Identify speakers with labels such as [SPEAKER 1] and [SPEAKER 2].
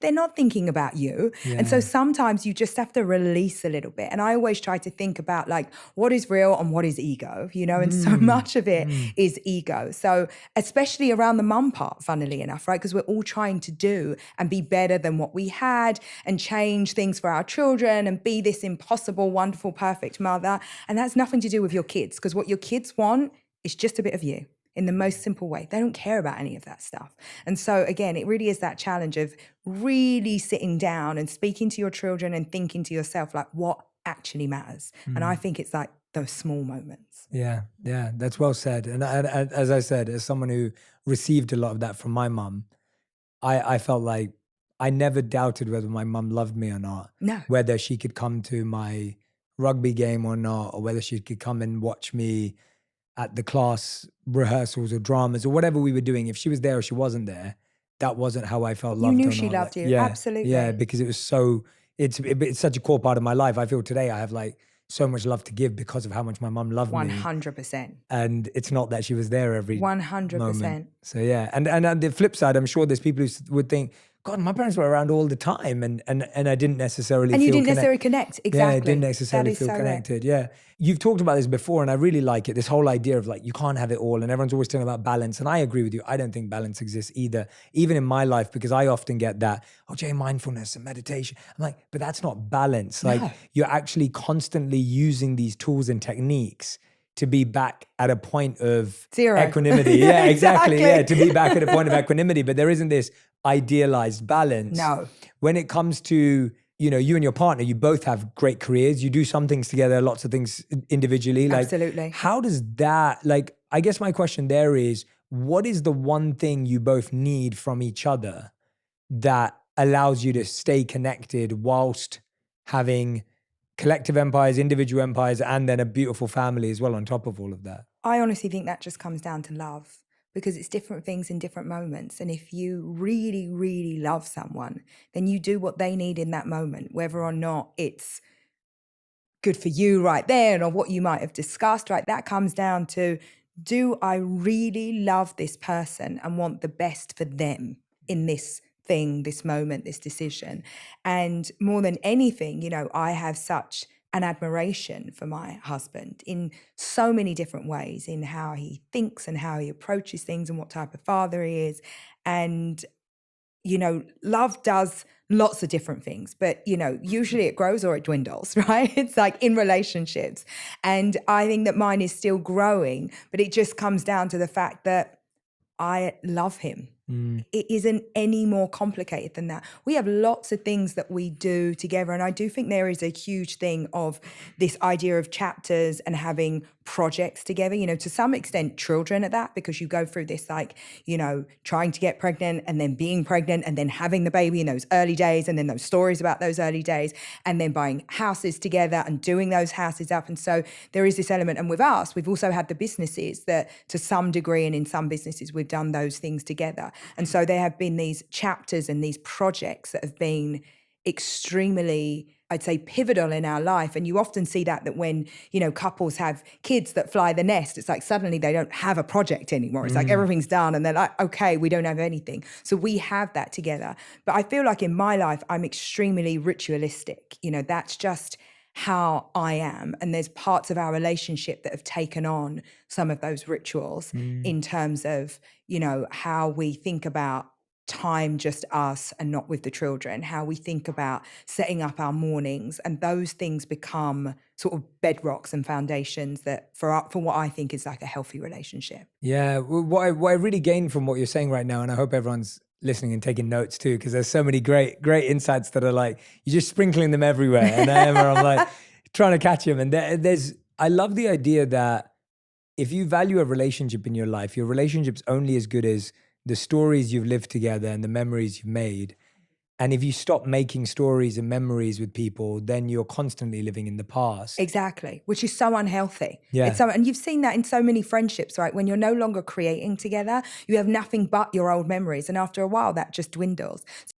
[SPEAKER 1] they're not thinking about you.
[SPEAKER 2] Yeah.
[SPEAKER 1] And so sometimes you just have to release a little bit. And I always try to think about like what is real and what is ego, you know, and so much of it is ego. So especially around the mum part, funnily enough, right? Because we're all trying to do and be better than what we had and change things for our children and be this impossible, wonderful, perfect mother. And that's nothing to do with your kids, because what your kids want is just a bit of you. In the most simple way. They don't care about any of that stuff. And so again, it really is that challenge of really sitting down and speaking to your children and thinking to yourself, like, what actually matters? And I think it's like those small moments.
[SPEAKER 2] Yeah, that's well said. And as I said, as someone who received a lot of that from my mum, I felt like I never doubted whether my mum loved me or not.
[SPEAKER 1] No.
[SPEAKER 2] Whether she could come to my rugby game or not, or whether she could come and watch me at the class rehearsals or dramas or whatever we were doing. If she was there or she wasn't there, that wasn't how I felt loved.
[SPEAKER 1] You knew
[SPEAKER 2] or
[SPEAKER 1] she
[SPEAKER 2] not.
[SPEAKER 1] loved
[SPEAKER 2] Like,
[SPEAKER 1] you.
[SPEAKER 2] yeah,
[SPEAKER 1] Absolutely.
[SPEAKER 2] yeah, because it was so, it's such a core part of my life. I feel today I have like so much love to give because of how much my mum loved me.
[SPEAKER 1] 100%.
[SPEAKER 2] And it's not that she was there every
[SPEAKER 1] 100%.
[SPEAKER 2] moment. So yeah, and on the flip side, I'm sure there's people who would think, God, my parents were around all the time, and I didn't necessarily.
[SPEAKER 1] And you
[SPEAKER 2] feel
[SPEAKER 1] didn't necessarily connect. Exactly.
[SPEAKER 2] Yeah, I didn't necessarily feel
[SPEAKER 1] so
[SPEAKER 2] connected. Yeah, you've talked about this before, and I really like it. This whole idea of like you can't have it all, and everyone's always talking about balance. And I agree with you. I don't think balance exists either, even in my life, because I often get that, oh, Jay, mindfulness and meditation. I'm like, but that's not balance. Like you're actually constantly using these tools and techniques to be back at a point of
[SPEAKER 1] zero
[SPEAKER 2] equanimity. Yeah, exactly. Yeah, to be back at a point of equanimity. But there isn't this idealized balance.
[SPEAKER 1] No.
[SPEAKER 2] When it comes to, you know, you and your partner, you both have great careers. You do some things together, lots of things individually. Like,
[SPEAKER 1] absolutely.
[SPEAKER 2] How does that, like, I guess my question there is, what is the one thing you both need from each other that allows you to stay connected whilst having collective empires, individual empires, and then a beautiful family as well on top of all of that?
[SPEAKER 1] I honestly think that just comes down to love, because it's different things in different moments. And if you really, really love someone, then you do what they need in that moment, whether or not it's good for you right then or what you might have discussed, right? That comes down to, do I really love this person and want the best for them in this thing, this moment, this decision? And more than anything, you know, I have such an admiration for my husband in so many different ways, in how he thinks and how he approaches things and what type of father he is. And, you know, love does lots of different things, but, you know, usually it grows or it dwindles, right? It's like in relationships. And I think that mine is still growing, but it just comes down to the fact that I love him. It isn't any more complicated than that. We have lots of things that we do together. And I do think there is a huge thing of this idea of chapters and having projects together, you know, to some extent children at that, because you go through this, like, you know, trying to get pregnant and then being pregnant and then having the baby in those early days, and then those stories about those early days, and then buying houses together and doing those houses up. And so there is this element. And with us, we've also had the businesses that to some degree, and in some businesses, we've done those things together. And so there have been these chapters and these projects that have been extremely, I'd say, pivotal in our life. And you often see that when, you know, couples have kids that fly the nest, it's like suddenly they don't have a project anymore. It's like everything's done and they're like, okay, we don't have anything. So we have that together. But I feel like in my life, I'm extremely ritualistic. You know, that's just how I am. And there's parts of our relationship that have taken on some of those rituals in terms of, you know, how we think about time, just us and not with the children, how we think about setting up our mornings, and those things become sort of bedrocks and foundations that for what I think is like a healthy relationship.
[SPEAKER 2] Yeah, what I really gained from what you're saying right now, and I hope everyone's listening and taking notes too, because there's so many great insights that are like, you're just sprinkling them everywhere. And I'm like trying to catch them. And I love the idea that if you value a relationship in your life, your relationship's only as good as the stories you've lived together and the memories you've made. And if you stop making stories and memories with people, then you're constantly living in the past.
[SPEAKER 1] Exactly, which is so unhealthy.
[SPEAKER 2] Yeah.
[SPEAKER 1] And you've seen that in so many friendships, right? When you're no longer creating together, you have nothing but your old memories. And after a while, that just dwindles.